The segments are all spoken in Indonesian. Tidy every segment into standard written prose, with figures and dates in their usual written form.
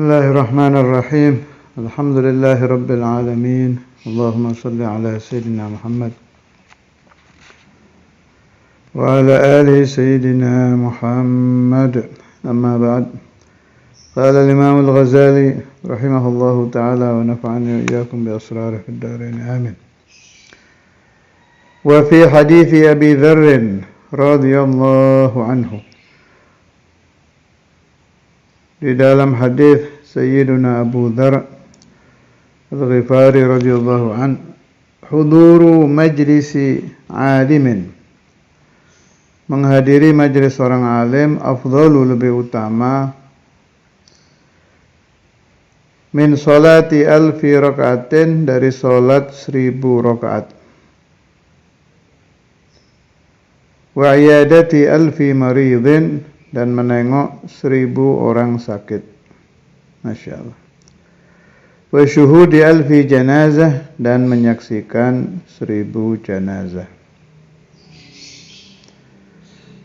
الله الرحمن الرحيم الحمد لله رب العالمين اللهم صل على سيدنا محمد وعلى آل سيدنا محمد أما بعد قال الإمام الغزالي رحمه الله تعالى ونفعني وإياكم بأسراره في الدارين آمين. وفي حديث أبي ذر رضي الله عنه, di dalam hadis Sayyiduna Abu Dzar Al-Ghifari radhiyallahu an, huduru majlisi alimin, menghadiri majelis seorang alim, afdalu, lebih utama, min salati alfi rakaatin, dari salat 1000 rakaat, wa iyadati alfi maridin, dan menengok 1000 orang sakit. Masya Allah. Wa syuhudi alfi janazah, dan menyaksikan 1000 janazah.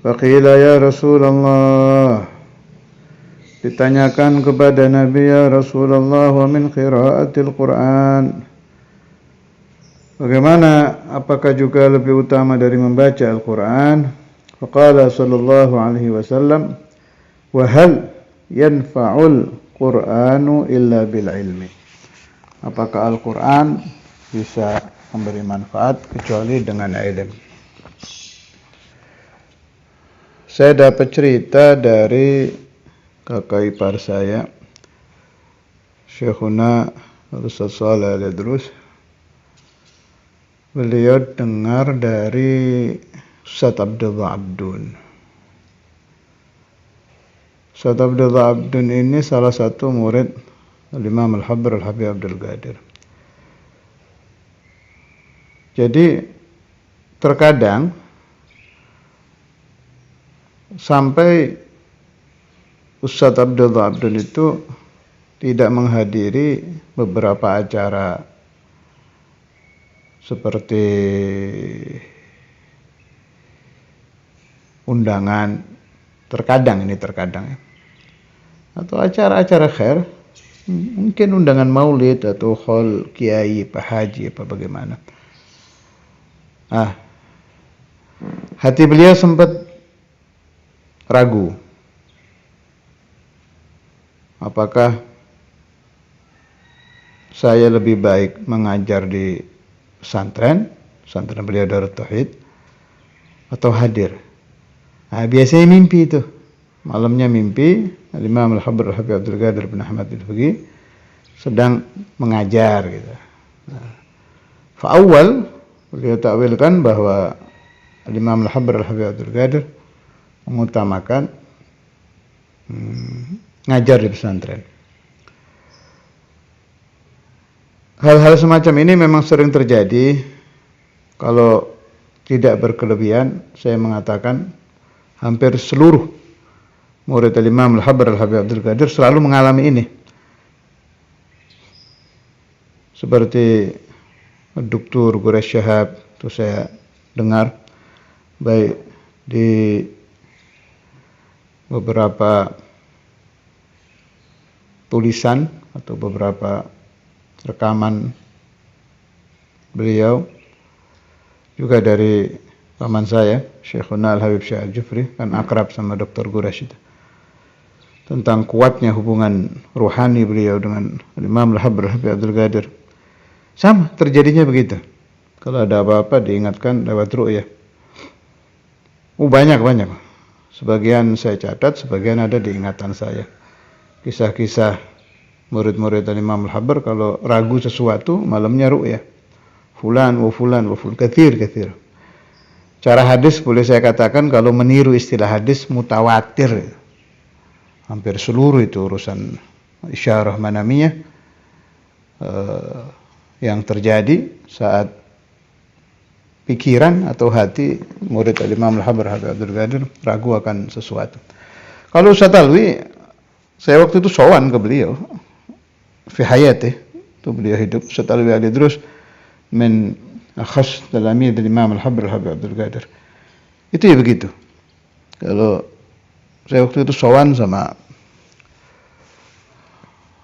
Wa qila ya Rasulullah, ditanyakan kepada Nabi, ya Rasulullah, wa min qiraatil Quran, bagaimana, apakah juga lebih utama dari membaca Al-Quran? Faqala sallallahu alaihi wasallam, wa hal yanfa'ul Qur'anu illa bil ilmi, apakah Al-Quran bisa memberi manfaat kecuali dengan ilmu. Saya dapat cerita dari kakak ipar saya, Syekhuna Ustaz Shalih Al-Idrus. Beliau dengar dari Ustaz Abdullah Abdun. Ustaz Abdullah Abdun ini salah satu murid Imam Al-Habr Al-Habib Abdul Qadir. Jadi terkadang sampai Ustaz Abdullah Abdun itu tidak menghadiri beberapa acara seperti undangan, terkadang ya, atau acara-acara khair, mungkin undangan maulid atau haul kiai, pak haji, apa bagaimana. Hati beliau sempat ragu, apakah saya lebih baik mengajar di pesantren beliau Darut Tauhid, atau hadir. Biasanya mimpi itu, malamnya mimpi Imam Al-Habr Al-Habib Abdul Qadir bin Ahmad Al-Fiqi sedang mengajar gitu. Fa'awal, beliau takwilkan bahwa Imam Al-Habr Al-Habib Abdul Qadir mengutamakan ngajar di pesantren. Hal-hal semacam ini memang sering terjadi. Kalau tidak berkelebihan, saya mengatakan hampir seluruh murid Imam Al-Habr Al-Habib Abdul Qadir selalu mengalami ini. Seperti Dr. Quraish Shihab, itu saya dengar baik di beberapa tulisan atau beberapa rekaman beliau, juga dari paman saya Syekhuna Al-Habib Syekh Al-Jufri, kan akrab sama Dr. Quraish itu, tentang kuatnya hubungan ruhani beliau dengan Imam Al-Habr Al-Habib Abdul Qadir. Sama terjadinya begitu, kalau ada apa-apa diingatkan lewat ru'yah. Banyak, sebagian saya catat, sebagian ada di ingatan saya. Kisah-kisah murid-murid Imam Al-Habr kalau ragu sesuatu, malamnya ru'yah. Fulan, kathir. Cara hadis boleh saya katakan, kalau meniru istilah hadis, mutawatir. Hampir seluruh itu urusan isyarah manamiyah yang terjadi saat pikiran atau hati murid Imam Al-Habr Abdul Qadir ragu akan sesuatu. Kalau Ustaz Alwi, saya waktu itu sowan ke beliau fi hayatih, itu beliau hidup. Ustaz Alwi Al-Idrus min akhas talamid Imam Al-Habr Al-Habib Abdul Qadir. Itu ya begitu. Kalau saya waktu itu sowan sama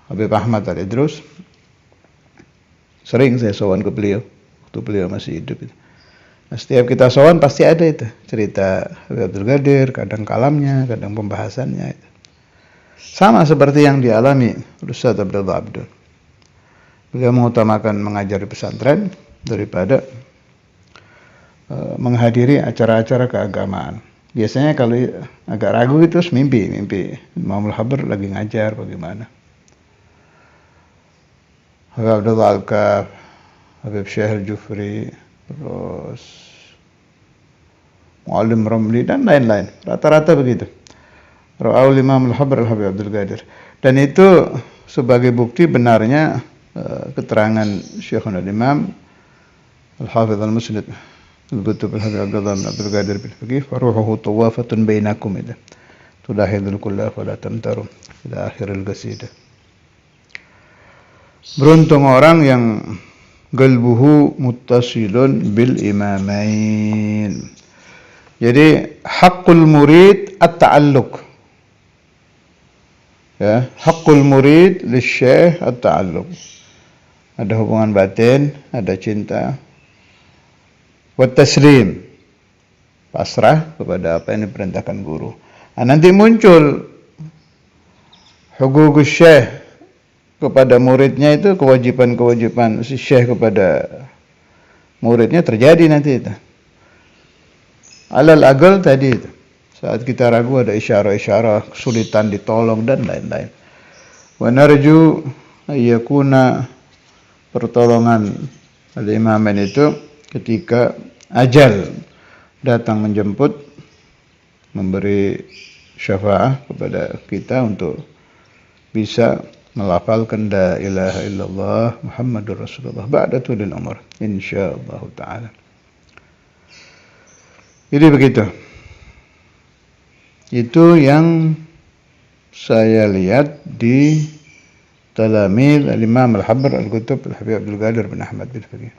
Habib Ahmad Al-Idrus. Sering saya sowan ke beliau waktu beliau masih hidup itu. Nah, setiap kita sowan pasti ada itu cerita Habib Abdul Qadir, kadang kalamnya, kadang pembahasannya itu. Sama seperti yang dialami Ustaz Abdullah Abdul. Beliau mengutamakan mengajar di pesantren daripada menghadiri acara-acara keagamaan. Biasanya kalau agak ragu itu mimpi Imam Al-Habr lagi ngajar bagaimana. Habib Abdullah Al-Kaf, Habib Syekh Al-Jufri, terus Muallim Ramli dan lain-lain. Rata-rata begitu. Ra'aul Imam Al-Habr Al-Habib Abdul Qadir. Dan itu sebagai bukti benarnya keterangan Syekhuna Imam Al-Hafidh Al-Musnid Al-Qutub Al-Habib Abdullah bin Abdul Qadir bin Faqih faruhuhu tawafatun bainakum itu. Tulahidul kulla fala tamtaru ila akhiril qasidah. Beruntung orang yang qalbuhu muttasilun bil imamain. Jadi haqqul murid at-ta'alluq. Ya, haqqul murid lisyekh at-ta'alluq. Ada hubungan batin, ada cinta. Wa taslim. Pasrah kepada apa yang diperintahkan guru. Nah, nanti muncul huququs syekh kepada muridnya itu, kewajiban-kewajiban si syekh kepada muridnya terjadi nanti itu. Alal agal tadi itu. Saat kita ragu ada isyarah-isyarah, kesulitan ditolong dan lain-lain. Wa narju ayyakuna pertolongan al-imaman itu ketika ajal datang menjemput, memberi syafaah kepada kita untuk bisa melafalkan la ilaha illallah Muhammadur Rasulullah ba'da tulil umur insyaallah taala. Jadi begitu. Itu yang saya lihat di Talamid Al-Imam Al-Habr Al-Qutub Al-Habib Abdul Qadir bin Ahmad bin Faqih.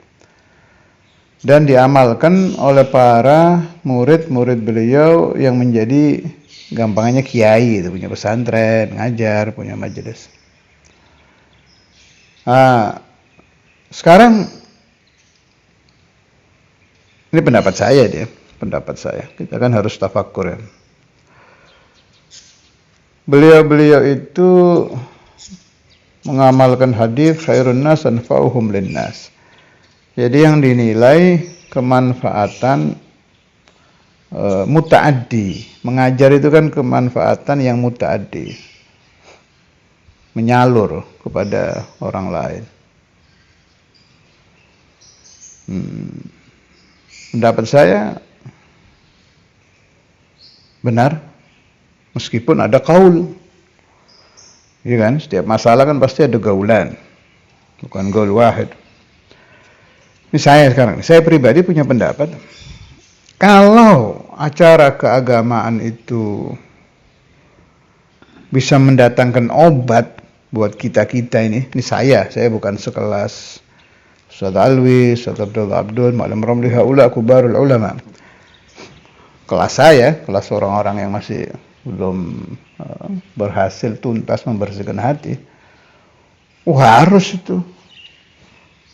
Dan diamalkan oleh para murid-murid beliau yang menjadi gampangnya kiai, itu punya pesantren, ngajar, punya majelis. Sekarang ini pendapat saya dia, pendapat saya. Kita kan harus tafakkur ya. Beliau-beliau itu mengamalkan hadis khairun nas anfa'uhum linnas. Jadi yang dinilai kemanfaatan muta'addi. Mengajar itu kan kemanfaatan yang muta'addi. Menyalur kepada orang lain. Pendapat saya benar. Meskipun ada kaul. Iya kan? Setiap masalah kan pasti ada gaulan. Bukan gaul wahid. Ini saya sekarang. Saya pribadi punya pendapat. Kalau acara keagamaan itu bisa mendatangkan obat buat kita-kita ini saya bukan sekelas Ustaz Alwi, Ustaz Abdullah Abdul, Muallim Ramli, haula kubarul ulama. Kelas saya, kelas orang-orang yang masih belum berhasil tuntas membersihkan hati. Harus itu.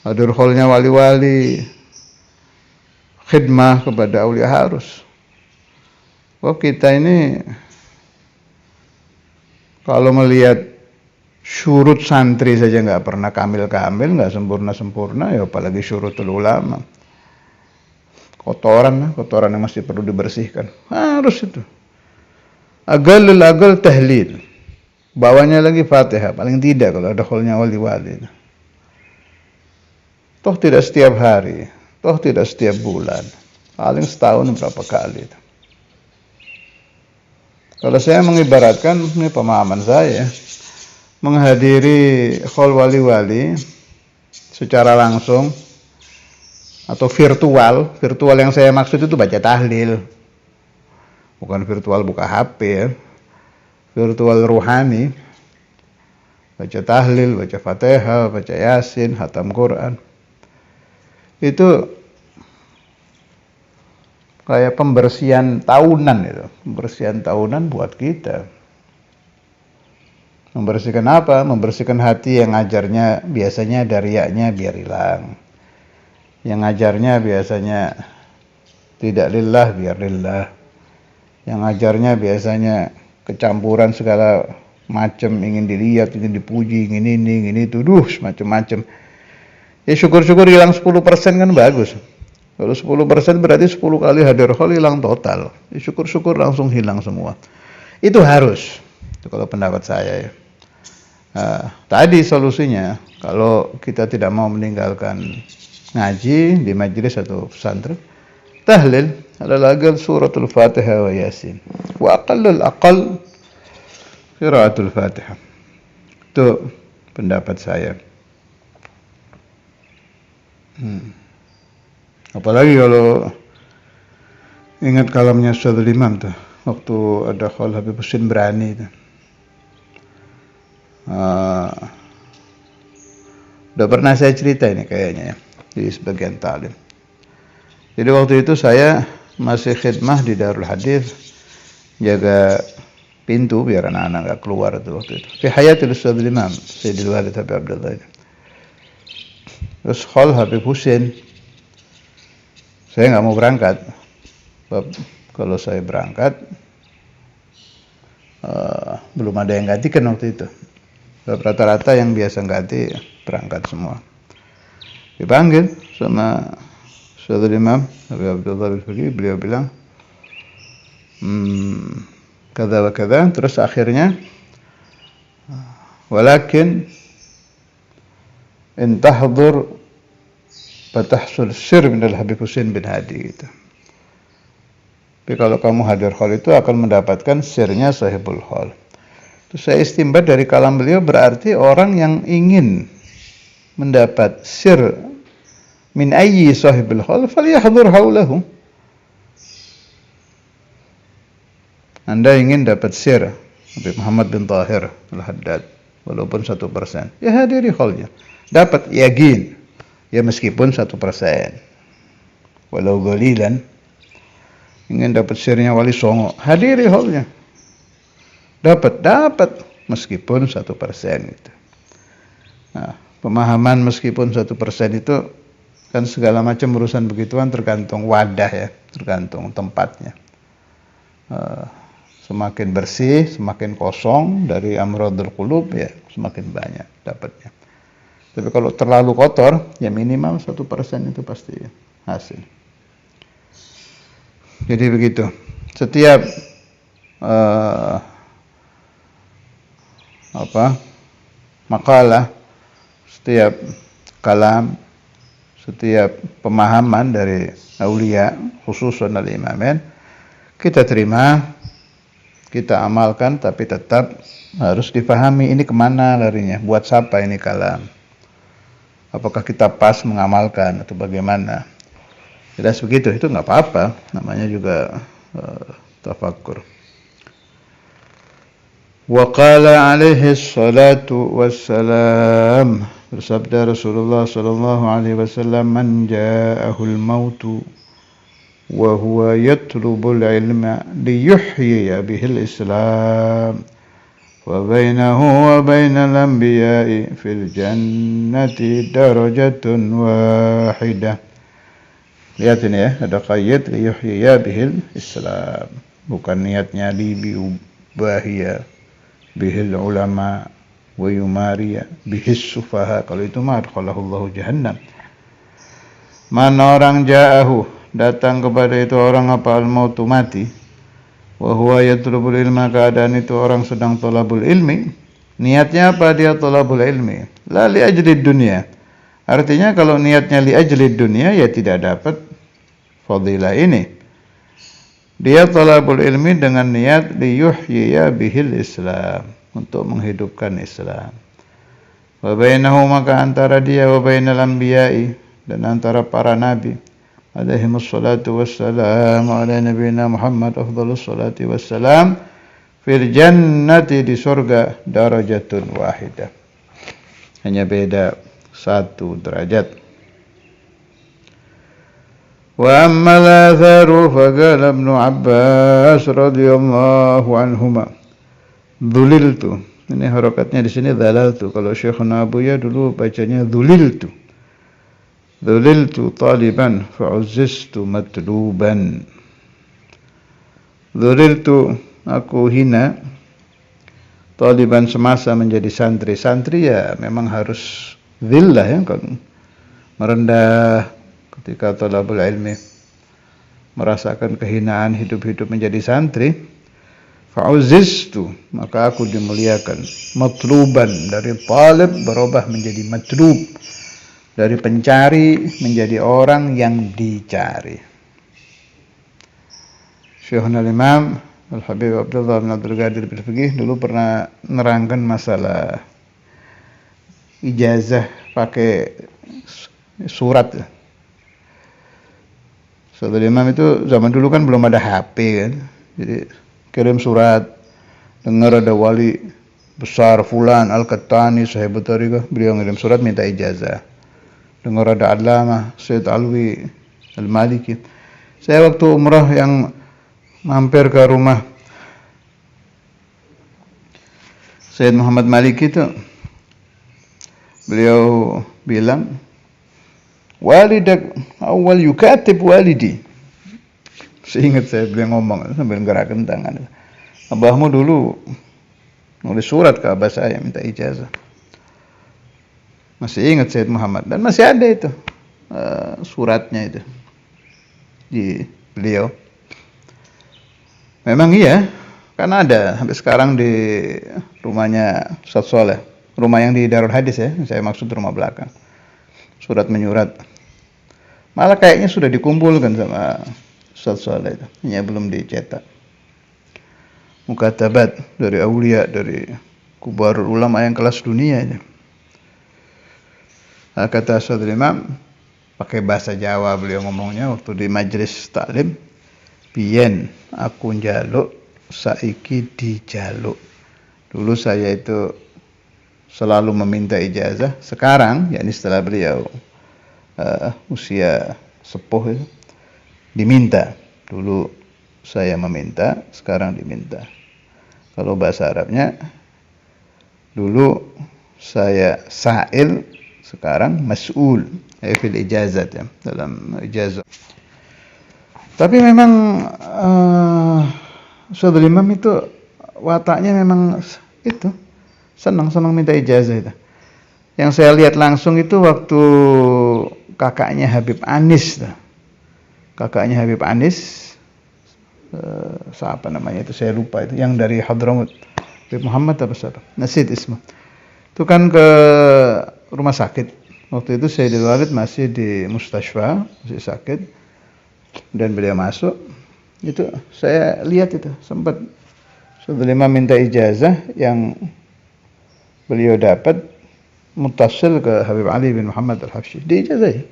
Hadir kholnya wali-wali, khidmah kepada aulia harus. Kita ini kalau melihat syurut santri saja nggak pernah kamil-kamil, nggak sempurna-sempurna, ya apalagi syurutul ulama. Kotoran yang masih perlu dibersihkan. Harus itu. Agal tahlil. Bawanya lagi Fatihah, paling tidak kalau ada kholnya wali-wali. Toh tidak setiap hari, toh tidak setiap bulan. Paling setahun berapa kali. Kalau saya mengibaratkan, ini pemahaman saya, menghadiri khol wali-wali secara langsung atau virtual yang saya maksud itu baca tahlil. Bukan virtual buka HP ya. Virtual ruhani. Baca tahlil, baca Fatihah, baca Yasin, khatam Quran. Itu kayak pembersihan tahunan itu. Pembersihan tahunan buat kita. Membersihkan apa? Membersihkan hati yang ngajarnya biasanya ada riyanya biar hilang. Yang ngajarnya biasanya tidak lillah biar lillah. Yang ngajarnya biasanya kecampuran segala macam, ingin dilihat, ingin dipuji, ingin ini, ingin itu, macam-macam. Ya syukur-syukur hilang 10% kan bagus. Kalau 10% berarti 10 kali hadir hal hilang total. Ya syukur-syukur langsung hilang semua. Itu harus. Itu kalau pendapat saya ya. Tadi solusinya, kalau kita tidak mau meninggalkan ngaji di majelis atau pesantren, tahlil adalah suratul Fatihah wa Yasin. Wa aqallul aqall qiraatul Fatihah. Itu pendapat saya. Apalagi kalau ingat kalamnya Ustaz Imam tuh, waktu ada Khalil Habib Husin berani tuh. Udah pernah saya cerita ini kayaknya ya, di sebagian talim. Jadi waktu itu saya masih khidmah di Darul Hadis, jaga pintu biar anak-anak gak keluar tuh waktu itu. Fi hayatil Ustaz Imam Sayyidil Walid Habib Abdullah ini. Terus Khalil Habib Husin, saya gak mau berangkat. Kalau saya berangkat belum ada yang gantikan waktu itu. Rata-rata yang biasa ganti berangkat semua. Dipanggil sama Ustaz Imam Habib Abdullah Al-Faqih, beliau bilang kada wa kada, terus akhirnya walakin in tahdur fatahsul sir min al-Habib Husin bin Hadi gitu. Tapi kalau kamu hadir hal itu akan mendapatkan sirnya sahibul hal. Terus saya istimbat dari kalam beliau, berarti orang yang ingin mendapat sir min ayyi sahibul hal falyahdhur haulahu. Anda ingin dapat sir Habib Muhammad bin Tahir Al-Haddad walaupun 1%, ya hadiri halnya. Dapat yakin, ya meskipun 1%. Walau galilan, ingin dapat sirnya Wali Songo, hadiri halnya. Dapat meskipun 1% gitu. Nah, pemahaman meskipun 1% itu kan segala macam urusan begituan tergantung wadah ya, tergantung tempatnya. Semakin bersih, semakin kosong dari amradul qulub ya semakin banyak dapatnya. Tapi kalau terlalu kotor ya minimal 1% itu pasti hasil. Jadi begitu. Setiap makalah, setiap kalam, setiap pemahaman dari aulia khususan al-imamin kita terima, kita amalkan, tapi tetap harus difahami ini kemana larinya, buat siapa ini kalam, apakah kita pas mengamalkan atau bagaimana. Jelas begitu, itu nggak apa-apa, namanya juga tafakkur. Wa qala alaihi salatu wassalam, bersabda Rasulullah sallallahu alaihi wasallam, man ja'ahul mautu wa huwa yatlubul ilma liyuhyiya bihil islam wa bainahu wa bainal anbiya'i fil jannati darajatun wahidah. Lihat ini ya, ada qayyid liyuhyiya bihil islam, bukan niatnya libiubahiya bihil ulama wa yumariya bihis sufaha, kalau itu mah adkhalahullahu jahannam. Mana orang ja'ahu, datang kepada itu orang apa, al-mautu mati, wa huwa yatlubul ilma, keadaan itu orang sedang thalabul ilmi. Niatnya apa dia thalabul ilmi? La li ajli dunya. Artinya kalau niatnya li ajli dunya ya tidak dapat fadilah ini. Dia thalabul ilmi dengan niat liyuhyiya bihil Islam, untuk menghidupkan Islam. Wa bainahu, maka antara dia wa bainal anbiya'i, dan antara para nabi alaihimus salatu wassalam, ala nabiyina Muhammad afdhalus salati wassalam, fil jannati, di surga, darajatun wahidah, hanya beda 1 derajat. Wa amma al-atharu faqala Ibnu Abbas radhiyallahu anhuma, dhuliltu Ini harokatnya di sini dhalaltu. Kalau Syekhuna Abuya dulu bacanya dhuliltu. Dhuliltu taliban fa'uzziztu matluban. Dhuliltu, aku hina, taliban semasa menjadi santri. Santri ya memang harus dhillah ya, kan merendah ketika talabul ilmi, merasakan kehinaan hidup-hidup menjadi santri. Fa'uzziztu, maka aku dimuliakan. Matluban, dari talib berubah menjadi matlub, dari pencari menjadi orang yang dicari. Syekhuna Imam Al-Habib Abdullah bin Abdul Qadir bin Fiqih dulu pernah nerangkan masalah ijazah pakai surat. Saudara Imam itu zaman dulu kan belum ada HP kan, jadi kirim surat, dengar ada wali besar fulan Al-Qattani sahibat tariqah, beliau ngirim surat minta ijazah. Dengar ada Allamah Syed Alwi Al-Maliki. Saya waktu umrah yang mampir ke rumah Syed Muhammad Maliki itu, beliau bilang, walidak awal yukatib walidi. Seingat saya beliau ngomong sambil gerakkan tangan, abahmu dulu nulis surat ke abah saya minta ijazah. Masih ingat Syed Muhammad, dan masih ada itu suratnya itu di beliau. Memang iya, karena ada sampai sekarang di rumahnya Ustaz Soleh, rumah yang di Darul Hadis ya, saya maksud rumah belakang. Surat menyurat, malah kayaknya sudah dikumpulkan sama Ustaz Soleh itu, hanya belum dicetak. Mukatabat dari aulia, dari kubarul ulama yang kelas dunia itu. Nah, kata Saudara Imam, pakai bahasa Jawa beliau ngomongnya waktu di majelis taklim, biyen aku njaluk saiki dijaluk. Dulu saya itu selalu meminta ijazah, sekarang yakni setelah beliau usia sepuh itu, diminta. Dulu saya meminta, sekarang diminta. Kalau bahasa Arabnya, dulu saya sa'il, sekarang mas'ul, fil ijazat ya, dalam ijazah. Tapi memang Saudara Imam itu wataknya memang itu senang minta ijazah itu. Yang saya lihat langsung itu waktu kakaknya Habib Anis, kakaknya Habib Anis, siapa namanya itu saya lupa itu, yang dari Hadramut, Habib Muhammad apa siapa, Nasid Isma. Itu kan ke rumah sakit. Waktu itu Sayyidul Walid masih di Mustashfa, masih sakit, dan beliau masuk. Itu saya lihat itu sempat Saudara Imam minta ijazah yang beliau dapat mutasil ke Habib Ali bin Muhammad Al-Habsyi, diijazah.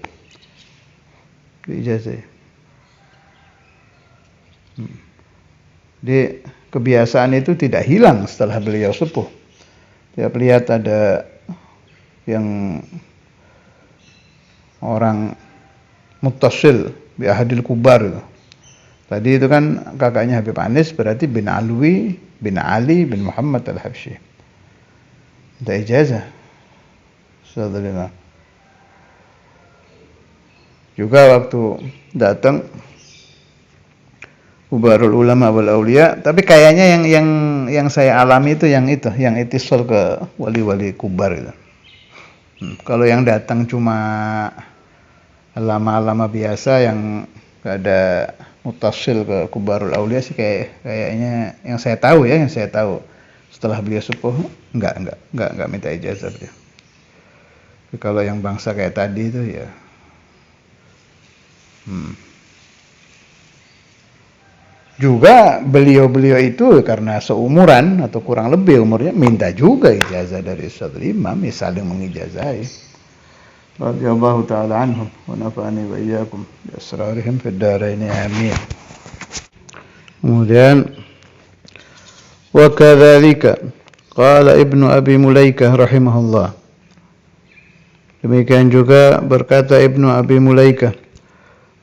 Di kebiasaan itu tidak hilang setelah beliau sepuh. Tiap lihat ada yang orang mutasil bi ahadil kubar itu. Tadi itu kan kakaknya Habib Anis, berarti bin Alwi bin Ali bin Muhammad Al-Habsyi. Minta ijazah. Saudara. Juga waktu datang Kubarul Ulama wal Aulia, tapi kayaknya yang saya alami itu yang itisol ke wali-wali kubar itu. Kalau yang datang cuma lama-lama biasa yang gak ada mutasil ke Kubarul Aulia sih kayaknya yang saya tahu setelah beliau sepuh enggak minta ijazah beliau. Tapi kalau yang bangsa kayak tadi itu ya juga beliau-beliau itu karena seumuran atau kurang lebih umurnya minta juga ijazah dari Ustaz Imam, ya saling mengijazahi. Radhiyallahu ta'ala anhum wa nafa'ani wa iyyakum bi asrarihim fid dharain amin. Kemudian wa kadzalika qala Ibnu Abi Mulaikah rahimahullah. Demikian juga berkata Ibnu Abi Mulaikah,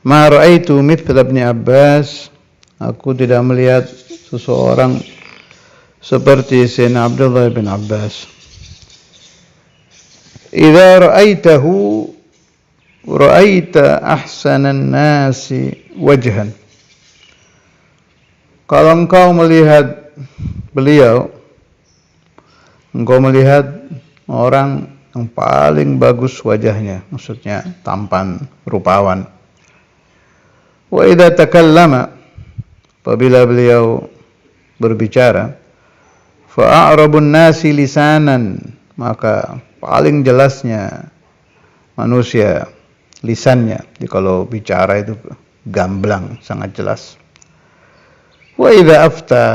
ma ra'aitu mithla Ibn Abbas, aku tidak melihat seseorang seperti Sayyidina Abdullah bin Abbas, idza ra'aitahu ra'aita ahsanan nasi wajhan. Kalau engkau melihat beliau, engkau melihat orang yang paling bagus wajahnya, maksudnya tampan, rupawan. Wa idza takallama, apabila beliau berbicara, fa a'rabun nasi lisanan, maka paling jelasnya manusia lisannya. Jadi kalau bicara itu gamblang, sangat jelas. Wa idza afta,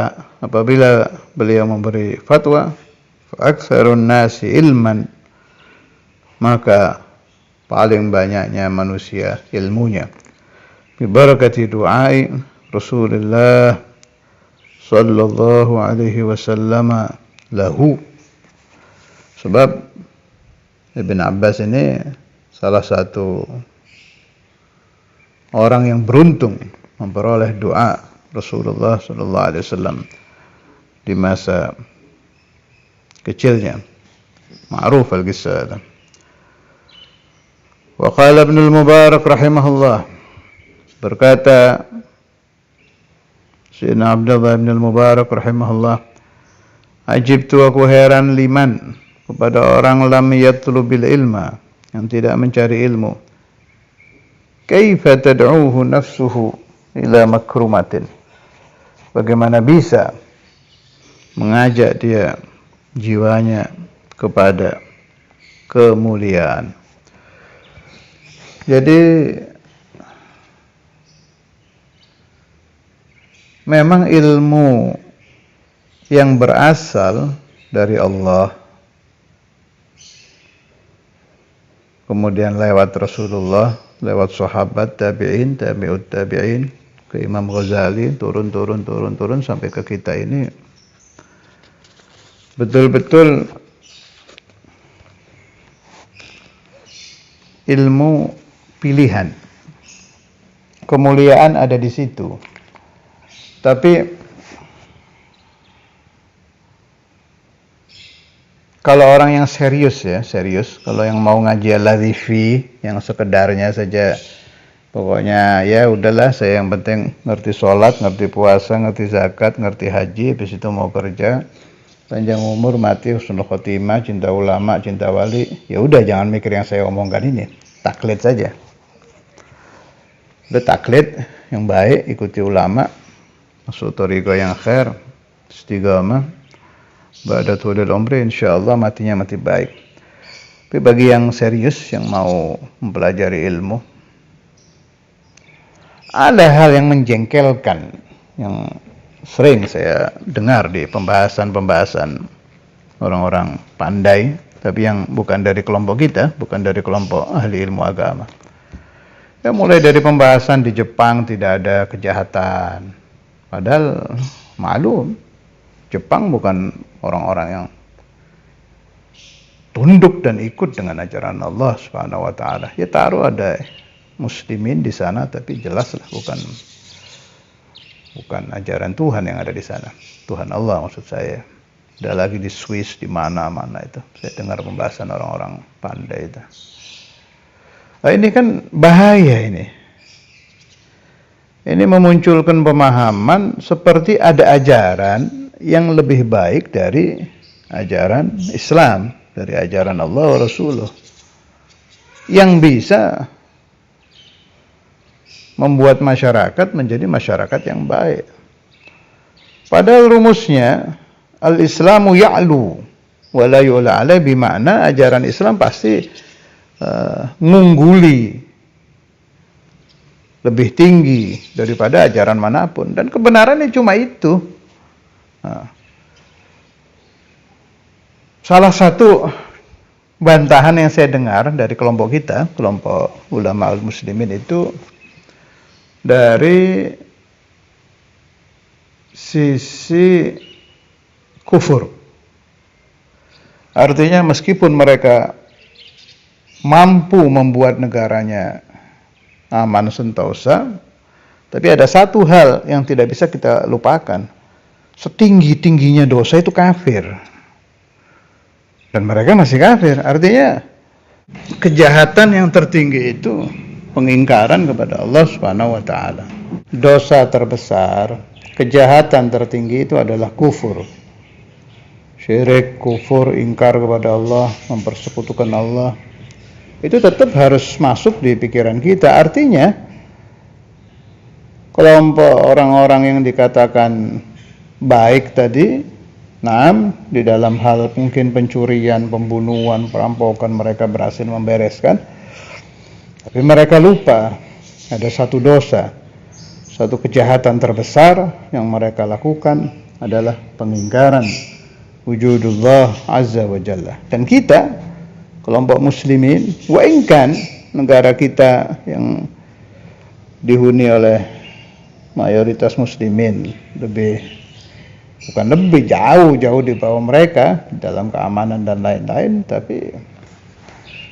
apabila beliau memberi fatwa, fa aktsarun nasi ilman, maka paling banyaknya manusia ilmunya. Bi barakati du'ai Rasulullah sallallahu alaihi wasallam lahu. Sebab Ibn Abbas ini salah satu orang yang beruntung memperoleh doa Rasulullah sallallahu alaihi wasallam di masa kecilnya. Ma'ruf al-qissah. Wa qala Ibn al-Mubarak rahimahullah, berkata Sayyidina Abdullah bin al-Mubarak rahimahullah, ajibtu, aku heran, liman, kepada orang lam yatlubil ilma, yang tidak mencari ilmu, kaifa tad'uhu nafsuhu ila makrumatin, bagaimana bisa mengajak dia jiwanya kepada kemuliaan. Jadi memang ilmu yang berasal dari Allah, kemudian lewat Rasulullah, lewat sahabat, tabi'in, tabi'ut tabi'in, ke Imam Ghazali, turun sampai ke kita ini, betul-betul ilmu pilihan. Kemuliaan ada di situ. Tapi kalau orang yang serius, kalau yang mau ngaji al-ladhifi, yang sekedarnya saja, pokoknya ya udahlah, saya yang penting ngerti sholat, ngerti puasa, ngerti zakat, ngerti haji, habis itu mau kerja, panjang umur, mati, husnul khotimah, cinta ulama, cinta wali, ya udah, jangan mikir yang saya omongkan ini, taklid saja. Udah taklid yang baik, ikuti ulama, masuk thariqah yang khair, istiqamah, ba'da tulil umri, insyaallah matinya mati baik. Tapi bagi yang serius, yang mau mempelajari ilmu, ada hal yang menjengkelkan yang sering saya dengar di pembahasan orang-orang pandai, tapi yang bukan dari kelompok kita, bukan dari kelompok ahli ilmu agama. Ya, mulai dari pembahasan di Jepang tidak ada kejahatan, padahal maklum Jepang bukan orang-orang yang tunduk dan ikut dengan ajaran Allah Subhanahu wa taala. Ya taruh ada muslimin di sana, tapi jelaslah bukan ajaran Tuhan yang ada di sana. Tuhan Allah maksud saya. Ada lagi di Swiss, di mana-mana itu. Saya dengar pembahasan orang-orang pandai itu. Nah, ini kan bahaya ini. Ini memunculkan pemahaman seperti ada ajaran yang lebih baik dari ajaran Islam, dari ajaran Allah wa Rasulullah, yang bisa membuat masyarakat menjadi masyarakat yang baik. Padahal rumusnya al-Islamu ya'lu wa la yu'la alaih, bermakna ajaran Islam pasti mengungguli, lebih tinggi daripada ajaran manapun, dan kebenarannya cuma itu. Salah satu bantahan yang saya dengar dari kelompok kita, kelompok ulama al-muslimin, itu dari sisi kufur. Artinya meskipun mereka mampu membuat negaranya aman sentosa, tapi ada satu hal yang tidak bisa kita lupakan. setinggi-tingginya dosa itu kafir. Dan mereka masih kafir. Artinya kejahatan yang tertinggi itu pengingkaran kepada Allah Subhanahu wa taala. Dosa terbesar, kejahatan tertinggi itu adalah kufur. Syirik, kufur, ingkar kepada Allah, mempersekutukan Allah. Itu tetap harus masuk di pikiran kita. Artinya kelompok orang-orang yang dikatakan baik tadi, di dalam hal mungkin pencurian, pembunuhan, perampokan mereka berhasil membereskan. Tapi mereka lupa ada satu dosa, satu kejahatan terbesar yang mereka lakukan adalah pengingkaran wujudullah azza wa jalla. Dan kita kelompok muslimin, wainkan negara kita yang dihuni oleh mayoritas muslimin, bukan lebih jauh di bawah mereka dalam keamanan dan lain-lain, tapi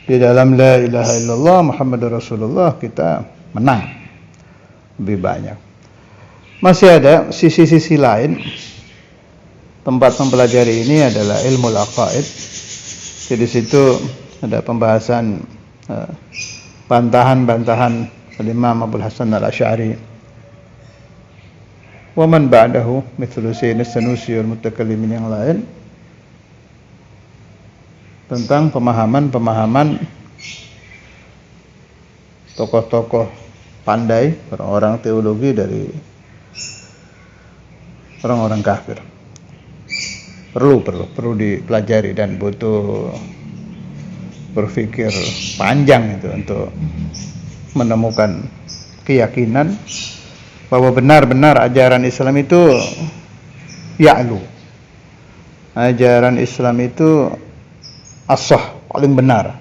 di dalam la ilaha illallah Muhammadur Rasulullah kita menang lebih banyak. Masih ada sisi-sisi lain. Tempat mempelajari ini adalah ilmu al-aqaid. Di situ ada pembahasan bantahan-bantahan Imam Abul Hasan al-Asy'ari wa man ba'dahu mithlu Sayyid Sanusi wal mutakallimin yang lain tentang pemahaman-pemahaman tokoh-tokoh pandai, orang-orang teologi dari orang-orang kafir. Perlu dipelajari dan butuh berpikir panjang itu untuk menemukan keyakinan bahwa benar-benar ajaran Islam itu ya'lu. Ajaran Islam itu as-sah, paling benar.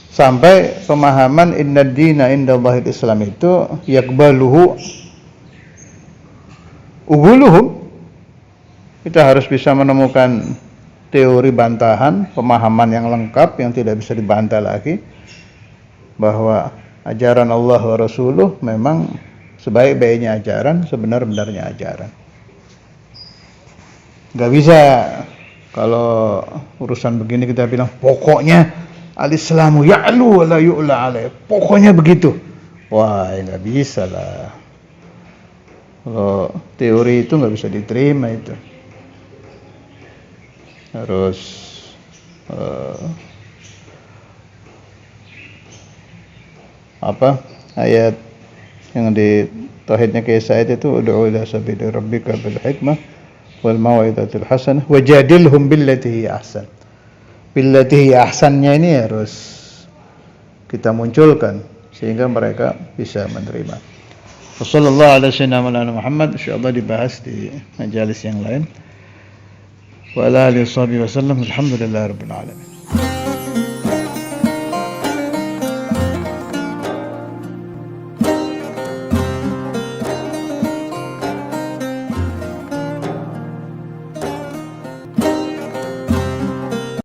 Sampai pemahaman inna dina indallahil Islam itu yakbaluhu uguluhum. Kita harus bisa menemukan teori bantahan, pemahaman yang lengkap yang tidak bisa dibantah lagi, bahwa ajaran Allah wa Rasuluh memang sebaik-baiknya ajaran, sebenar-benarnya ajaran. Gak bisa kalau urusan begini kita bilang pokoknya al-Islamu ya'lu wa la yu'la alaih, pokoknya begitu. Wah, gak bisa lah. Kalau teori itu gak bisa diterima itu. Harus ayat yang di tauhidnya Kiai Said itu ud'u ila sabili rabbika bil hikmah wal mau'izatil hasanah wajadilhum billati hi ahsan. Billati hi ahsannya ini harus kita munculkan sehingga mereka bisa menerima. Wassallallahu ala sayyidina Muhammad, insyaallah dibahas di majalis yang lain. Wa ala alihi washabihi wasallam. Alhamdulillahirabbil alamin.